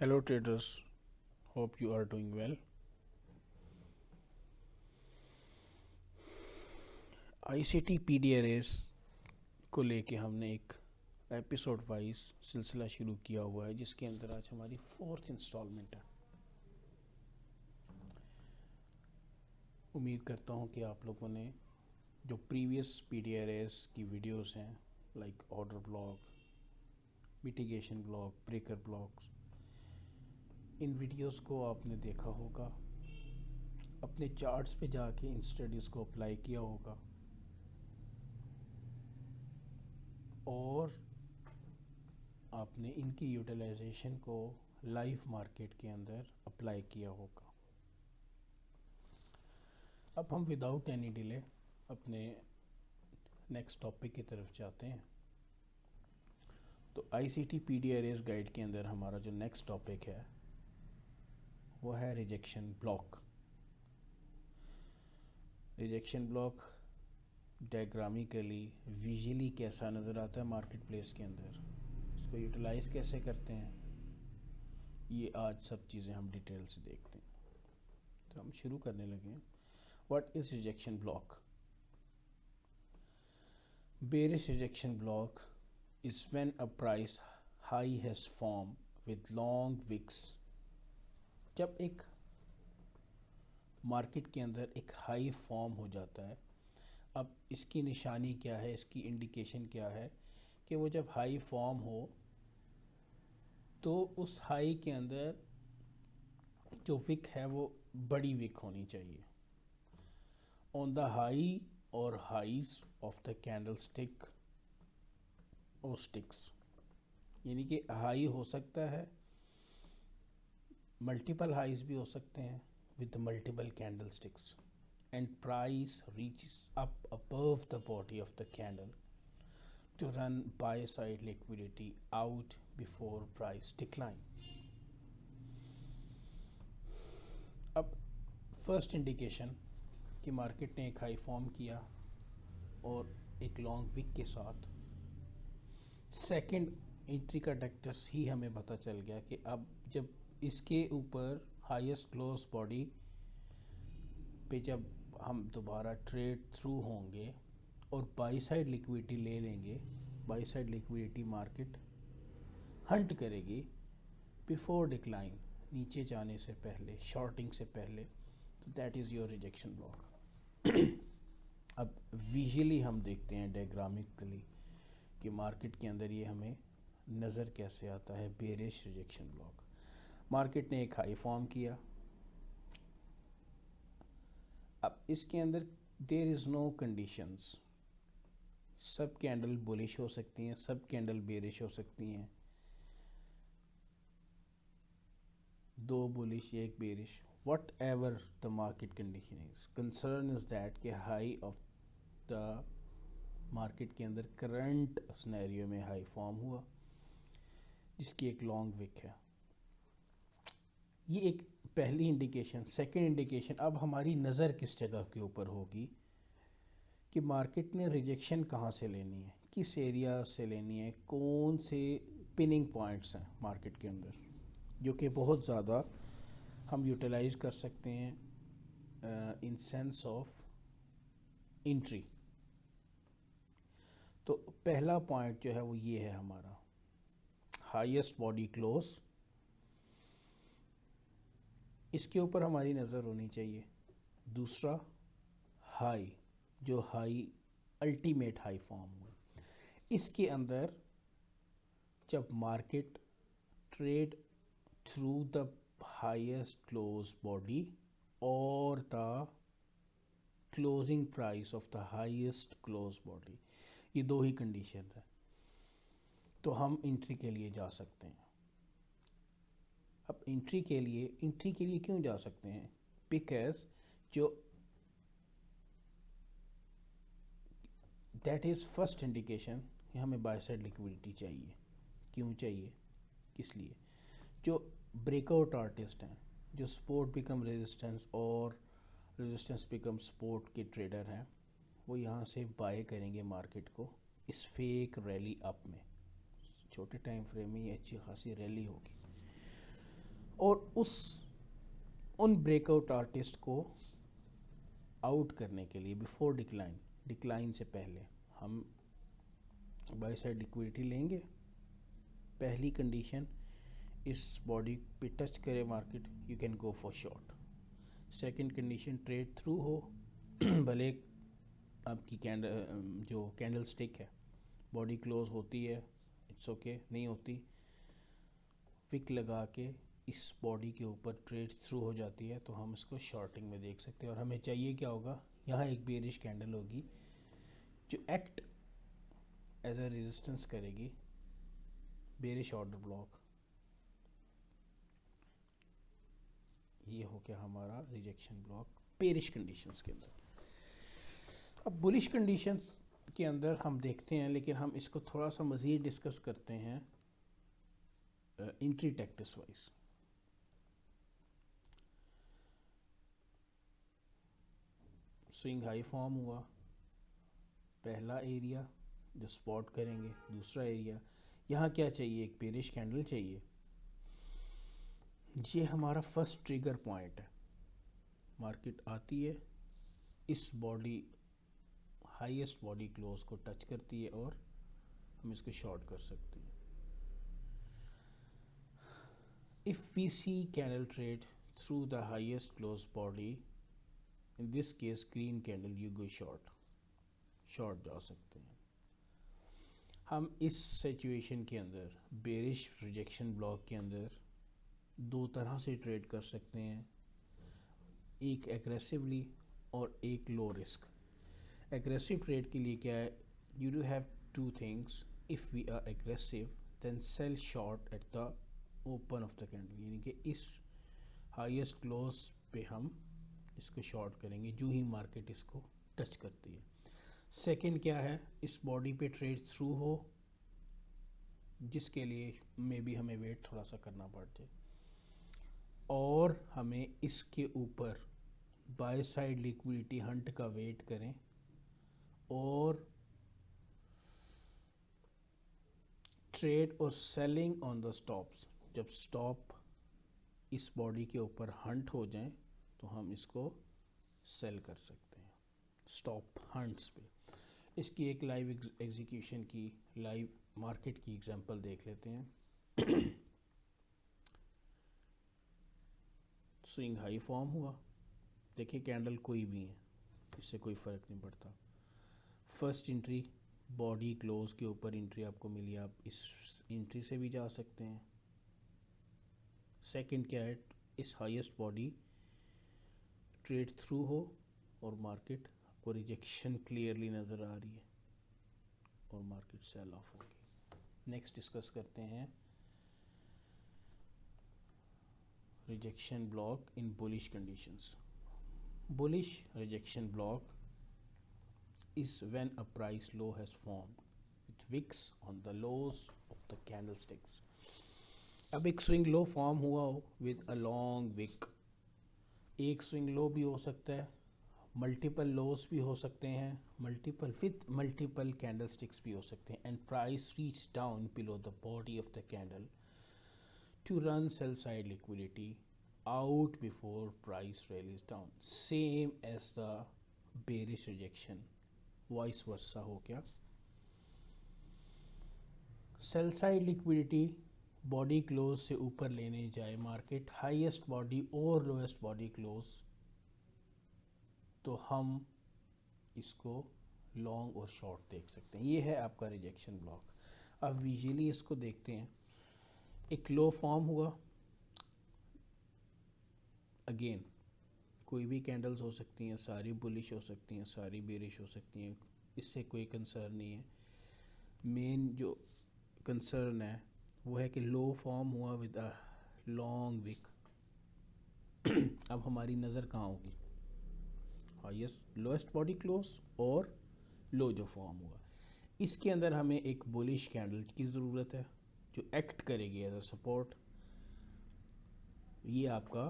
Hello traders, hope you are doing well. ICT PDRAs को लेके हमने एक एपिसोड वाइज सिलसिला शुरू किया हुआ है जिसके अंदर आज हमारी 4th इंस्टॉलमेंट है। उम्मीद करता हूँ कि आप लोगों ने जो प्रीवियस PDRAs की वीडियोस हैं like order block, mitigation block, breaker blocks, इन वीडियोस को आपने देखा होगा, अपने चार्ट्स पे जाके इन स्टडीज़ को अप्लाई किया होगा और आपने इनकी यूटिलाइजेशन को लाइव मार्केट के अंदर अप्लाई किया होगा। अब हम विदाउट एनी डिले अपने नेक्स्ट टॉपिक की तरफ जाते हैं। तो ICT PDRAs गाइड के अंदर हमारा जो नेक्स्ट टॉपिक है वो है rejection block. Rejection block diagrammatically visually कैसा नज़र आता है मार्केट प्लेस के अंदर, इसको यूटिलाइज़ कैसे करते हैं, ये आज सब चीज़ें हम डिटेल से देखते हैं। तो हम शुरू करने लगे हैं। What is rejection block? Bearish rejection block is when a price high has form with long wicks. जब एक मार्केट के अंदर एक हाई फॉर्म हो जाता है, अब इसकी निशानी क्या है, इसकी इंडिकेशन क्या है कि वो जब हाई फॉर्म हो तो उस हाई के अंदर जो विक है वो बड़ी विक होनी चाहिए। ऑन द हाई और highs of the candlestick और स्टिक्स, यानी कि हाई हो सकता है, मल्टीपल हाइज भी हो सकते हैं with multiple candlesticks, and price reaches up above the body of the candle to run buy side liquidity out before price decline. अब फर्स्ट इंडिकेशन कि मार्केट ने एक हाई फॉर्म किया और एक लॉन्ग विक के साथ सेकंड एंट्री का डेक्टर्स ही हमें पता चल गया कि अब जब इसके ऊपर हाईएस्ट क्लोज बॉडी पे जब हम दोबारा ट्रेड थ्रू होंगे और बाई साइड लिक्विडिटी ले लेंगे, by side liquidity market Hunt करेगी बिफोर डिक्लाइन, नीचे जाने से पहले, शॉर्टिंग से पहले, तो that is your rejection block. अब विजुअली हम देखते हैं डायग्रामिकली कि मार्केट के अंदर ये हमें नज़र कैसे आता है। बेरिश रिजेक्शन ब्लॉक, मार्केट ने एक हाई फॉर्म किया, अब इसके अंदर देयर इज़ नो कंडीशंस, सब कैंडल बुलिश हो सकती हैं, सब कैंडल बेरिश हो सकती हैं, दो बुलिश एक bearish, what ever the market condition is, concern is that कि हाई ऑफ द मार्केट के अंदर करंट सिनेरियो में हाई फॉर्म हुआ जिसकी एक लॉन्ग विक है। ये एक पहली इंडिकेशन। सेकंड इंडिकेशन, अब हमारी नज़र किस जगह के ऊपर होगी कि मार्केट ने रिजेक्शन कहाँ से लेनी है, किस एरिया से लेनी है, कौन से पिनिंग पॉइंट्स हैं मार्केट के अंदर जो कि बहुत ज़्यादा हम यूटिलाइज़ कर सकते हैं इन सेंस ऑफ एंट्री। तो पहला पॉइंट जो है वो ये है हमारा हाईएस्ट बॉडी क्लोज, इसके ऊपर हमारी नज़र होनी चाहिए। दूसरा हाई, जो हाई अल्टीमेट हाई फॉर्म हुआ, इसके अंदर जब market trade through the highest close body और the closing price of the highest close body, ये दो ही कंडीशन है, तो हम एंट्री के लिए जा सकते हैं। अब एंट्री के लिए क्यों जा सकते हैं? बिकॉज जो दैट इज़ फर्स्ट इंडिकेशन कि हमें बाय साइड लिक्विडिटी चाहिए। क्यों चाहिए, किस लिए? जो ब्रेकआउट आर्टिस्ट हैं, जो सपोर्ट बिकम रेजिस्टेंस और रेजिस्टेंस बिकम सपोर्ट के ट्रेडर हैं, वो यहाँ से बाय करेंगे मार्केट को इस फेक रैली अप में। छोटे टाइम फ्रेम में ये अच्छी खासी रैली होगी। और उन ब्रेकआउट आर्टिस्ट को आउट करने के लिए बिफोर डिक्लाइन से पहले हम बाय साइड लिक्विडिटी लेंगे। पहली कंडीशन, इस बॉडी पे टच करे market, you can go for short. Second condition, trade through हो भले आपकी जो कैंडल स्टिक है बॉडी क्लोज होती है, इट्स ओके, नहीं होती, विक लगा के इस बॉडी के ऊपर ट्रेड थ्रू हो जाती है तो हम इसको शॉर्टिंग में देख सकते हैं। और हमें चाहिए क्या होगा, यहाँ एक बेरिश कैंडल होगी जो एक्ट एज अ रेजिस्टेंस करेगी, बेरिश ऑर्डर ब्लॉक। ये हो गया हमारा रिजेक्शन ब्लॉक बेरिश कंडीशंस के अंदर। अब बुलिश कंडीशंस के अंदर हम देखते हैं, लेकिन हम इसको थोड़ा सा मज़ीद डिस्कस करते हैं entry tactics wise. Swing high form हुआ, पहला एरिया जो स्पॉट करेंगे, दूसरा एरिया, यहाँ क्या चाहिए, एक बेरिश कैंडल चाहिए। ये हमारा फर्स्ट ट्रिगर पॉइंट है। मार्केट आती है, इस बॉडी हाईएस्ट बॉडी क्लोज को टच करती है और हम इसको शॉर्ट कर सकते हैं। If we see candle trade through the highest close body, in this case green candle, you go short जा सकते हैं। हम इस सिचुएशन के अंदर बेरिश रिजेक्शन ब्लॉक के अंदर दो तरह से ट्रेड कर सकते हैं, एक एग्रेसिवली और एक लो रिस्क। एग्रेसिव ट्रेड के लिए क्या है, you do have two things. If we are aggressive then sell short at the open of the candle, यानी कि इस हाईएस्ट क्लोज पे हम इसको शॉर्ट करेंगे जो ही मार्केट इसको टच करती है। सेकंड क्या है, इस बॉडी पे ट्रेड थ्रू हो, जिसके लिए मे बी हमें वेट थोड़ा सा करना पड़े, और हमें इसके ऊपर बाय साइड लिक्विडिटी हंट का वेट करें और ट्रेड और सेलिंग ऑन द स्टॉप्स। जब स्टॉप इस बॉडी के ऊपर हंट हो जाएं तो हम इसको सेल कर सकते हैं स्टॉप हंट्स पे। इसकी एक लाइव एग्जीक्यूशन की, लाइव मार्केट की एग्जांपल देख लेते हैं। स्विंग हाई फॉर्म हुआ, देखिए कैंडल कोई भी है, इससे कोई फ़र्क नहीं पड़ता। फर्स्ट एंट्री बॉडी क्लोज के ऊपर एंट्री आपको मिली, आप इस एंट्री से भी जा सकते हैं। सेकंड क्या है, इस हाईएस्ट बॉडी ट्रेड थ्रू हो और मार्केट को रिजेक्शन क्लियरली नज़र आ रही है और मार्केट सेल ऑफ होगी। नेक्स्ट डिस्कस करते हैं rejection block in bullish conditions. Bullish rejection block is when a price low has formed with wicks on the lows of the candlesticks. अब एक स्विंग लो फॉर्म हुआ हो with a long Wick, एक swing low भी हो सकता है, multiple loss भी हो सकते हैं, मल्टीपल कैंडलस्टिक्स भी हो सकते हैं, and price reach down below the body of the candle to run sell side liquidity out before price rallies down, same as the bearish rejection, vice versa हो गया। Cell side liquidity body close से ऊपर लेने जाए market, highest body और lowest body close, तो हम इसको लॉन्ग और शॉर्ट देख सकते हैं। ये है आपका रिजेक्शन ब्लॉक। अब विजुअली इसको देखते हैं। एक लो फॉर्म हुआ, अगेन कोई भी कैंडल्स हो सकती हैं, सारी बुलिश हो सकती हैं, सारी बेरिश हो सकती हैं, इससे कोई कंसर्न नहीं है। मेन जो कंसर्न है वो है कि लो फॉर्म हुआ विद अ लॉन्ग विक। अब हमारी नज़र कहाँ होगी, हाईएस्ट लोएस्ट बॉडी क्लोज और लो जो फॉर्म हुआ, इसके अंदर हमें एक बुलिश कैंडल की ज़रूरत है जो एक्ट करेगी एज अ सपोर्ट। ये आपका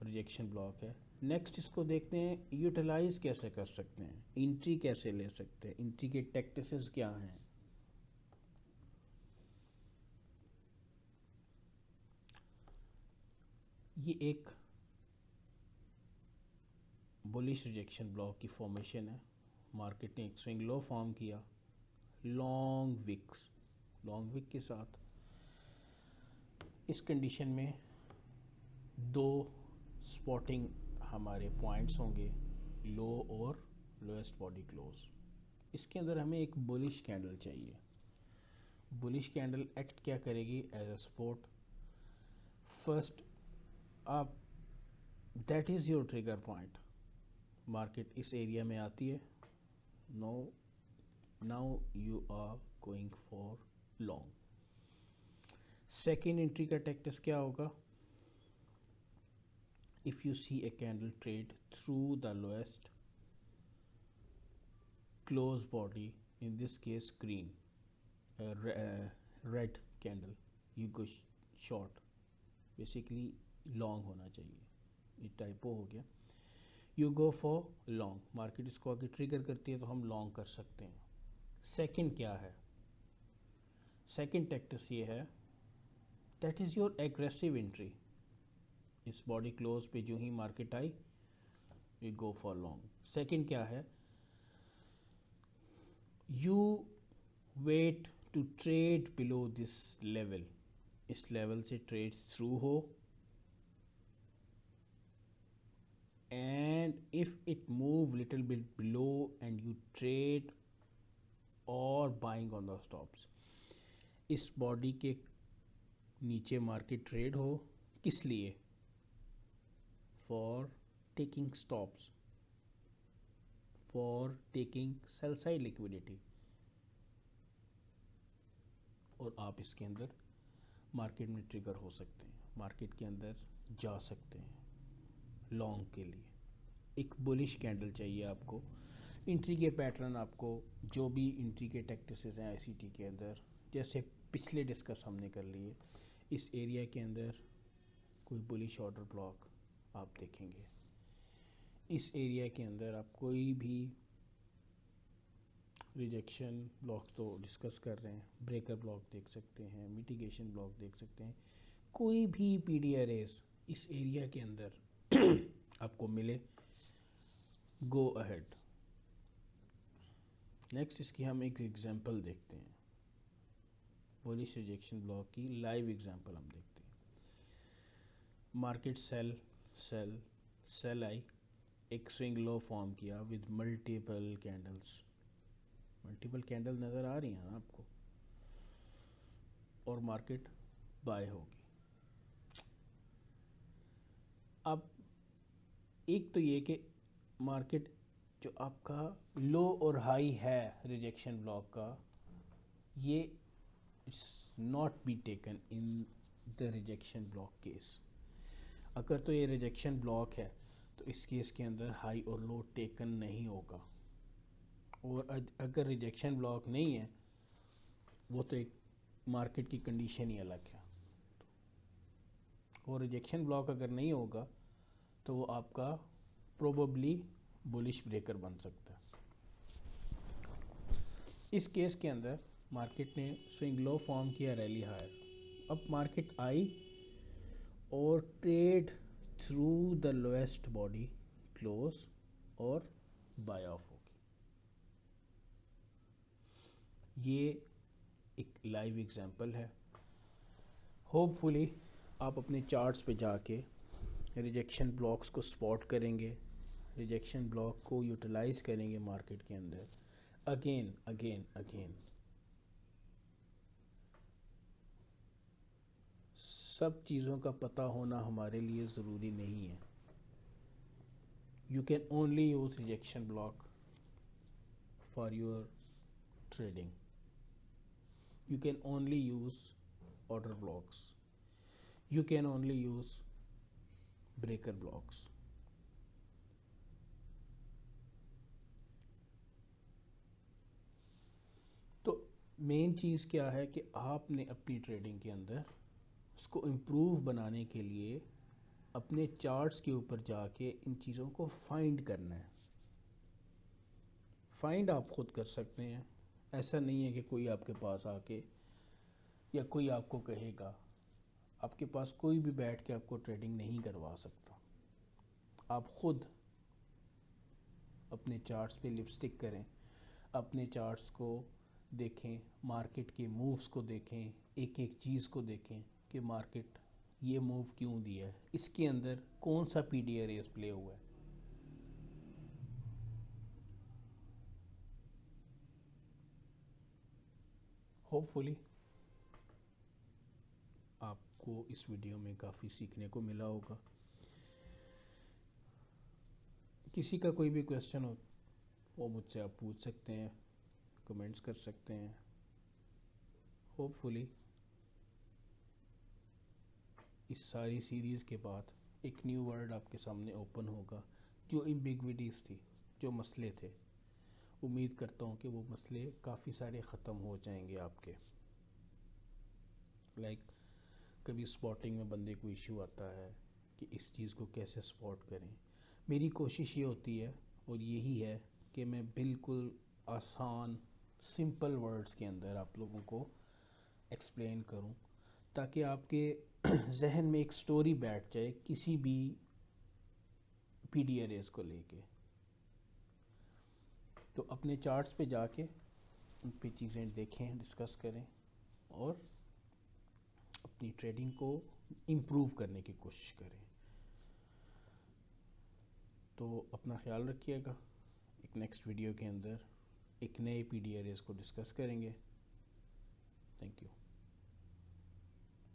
रिजेक्शन ब्लॉक है। नेक्स्ट इसको देखते हैं यूटिलाइज कैसे कर सकते हैं, एंट्री कैसे ले सकते हैं, एंट्री के टैक्टिसेस क्या हैं। ये एक बुलिश रिजेक्शन ब्लॉक की फॉर्मेशन है। मार्केट ने एक स्विंग लो फॉर्म किया लॉन्ग विक के साथ। इस कंडीशन में दो स्पॉटिंग हमारे पॉइंट्स होंगे, लो और लोएस्ट बॉडी क्लोज। इसके अंदर हमें एक बुलिश कैंडल चाहिए। बुलिश कैंडल एक्ट क्या करेगी एज अ सपोर्ट। फर्स्ट आप that is your trigger point. Market इस एरिया में आती है, now you are going for long. Second entry का टैक्टिस क्या होगा? If you see a candle trade through the lowest close body, in this case green, red candle, you go short, basically long होना चाहिए, ये typo हो गया। you go for long, market इसको आगे ट्रिगर करती है तो हम लॉन्ग कर सकते हैं। सेकंड क्या है? सेकंड टैक्टिस ये है, that is your aggressive entry. इस बॉडी क्लोज पे जो ही market I you go for long. Second क्या है? you wait to trade below this level, इस लेवल से ट्रेड थ्रू हो and if it move little bit below and you trade or buying on the stops। इस body के नीचे market trade हो, किस लिए? For taking stops, for taking cell side liquidity, और आप इसके अंदर मार्केट में ट्रिगर हो सकते हैं, मार्केट के अंदर जा सकते हैं लॉन्ग के लिए। एक बुलिश कैंडल चाहिए आपको। एंट्री के पैटर्न आपको जो भी एंट्री के टैक्टिसेस हैं आईसीटी के अंदर, जैसे पिछले डिस्कस हमने कर लिए, इस एरिया के अंदर कोई बुलिश ऑर्डर ब्लॉक आप देखेंगे। इस एरिया के अंदर आप कोई भी रिजेक्शन ब्लॉक्स तो डिस्कस कर रहे हैं, ब्रेकर ब्लॉक देख सकते हैं, मिटिगेशन ब्लॉक देख सकते हैं, कोई भी पीडी एरेज इस एरिया के अंदर आपको मिले, गो अहेड। नेक्स्ट इसकी हम एक एग्जांपल देखते हैं, बुलिश रिजेक्शन ब्लॉक की लाइव एग्जांपल हम देखते हैं। मार्केट सेल आई, एक स्विंग लो फॉर्म किया with multiple candles, multiple candle नज़र आ रही हैं ना आपको, और मार्केट बाय होगी। अब एक तो ये कि मार्केट जो आपका लो और हाई है रिजेक्शन ब्लॉक का, ये it's not be taken in the rejection block case. अगर तो ये रिजेक्शन ब्लॉक है तो इस केस के अंदर हाई और लो टेकन नहीं होगा, और अगर रिजेक्शन ब्लॉक नहीं है वो तो एक मार्केट की कंडीशन ही अलग है। और रिजेक्शन ब्लॉक अगर नहीं होगा तो वो आपका प्रोबेबली बुलिश ब्रेकर बन सकता है। इस केस के अंदर मार्केट ने स्विंग लो फॉर्म किया, रैली हायर। अब मार्केट आई और trade through the lowest body close और बाय ऑफ होगी। ये एक लाइव एग्जांपल है। होपफुली आप अपने चार्ट्स पे जाके रिजेक्शन ब्लॉक्स को स्पॉट करेंगे, रिजेक्शन ब्लॉक को यूटिलाइज करेंगे मार्केट के अंदर अगेन अगेन अगेन। सब चीज़ों का पता होना हमारे लिए ज़रूरी नहीं है। You can only use rejection block for your trading. You can only use order blocks. You can only use breaker blocks. तो मेन चीज़ क्या है कि आपने अपनी ट्रेडिंग के अंदर उसको इम्प्रूव बनाने के लिए अपने चार्ट्स के ऊपर जाके इन चीज़ों को फाइंड करना है। फाइंड आप खुद कर सकते हैं, ऐसा नहीं है कि कोई आपके पास आके या कोई आपको कहेगा। आपके पास कोई भी बैठ के आपको ट्रेडिंग नहीं करवा सकता। आप खुद अपने चार्ट्स पे लिपस्टिक करें, अपने चार्ट्स को देखें, मार्केट के मूव्स को देखें, एक एक चीज़ को देखें कि मार्केट ये मूव क्यों दिया है, इसके अंदर कौन सा पीडी एरियाज प्ले हुआ है। होपफुली आपको इस वीडियो में काफ़ी सीखने को मिला होगा। किसी का कोई भी क्वेश्चन हो वो मुझसे आप पूछ सकते हैं, कमेंट्स कर सकते हैं। होपफुली इस सारी सीरीज़ के बाद एक न्यू वर्ल्ड आपके सामने ओपन होगा। जो एम्बिग्विटीज़ थी, जो मसले थे, उम्मीद करता हूँ कि वो मसले काफ़ी सारे ख़त्म हो जाएंगे आपके। कभी स्पॉटिंग में बंदे को इशू आता है कि इस चीज़ को कैसे स्पॉट करें। मेरी कोशिश ये होती है और यही है कि मैं बिल्कुल आसान सिंपल वर्ड्स के अंदर आप लोगों को एक्सप्लेन करूं, ताकि आपके जहन में एक स्टोरी बैठ जाए किसी भी पीडी एरेज को लेके। तो अपने चार्ट्स पे जाके उन पे चीज़ें देखें, डिस्कस करें और अपनी ट्रेडिंग को इम्प्रूव करने की कोशिश करें। तो अपना ख्याल रखिएगा। एक नेक्स्ट वीडियो के अंदर एक नए पीडी एरेज को डिस्कस करेंगे। Thank you.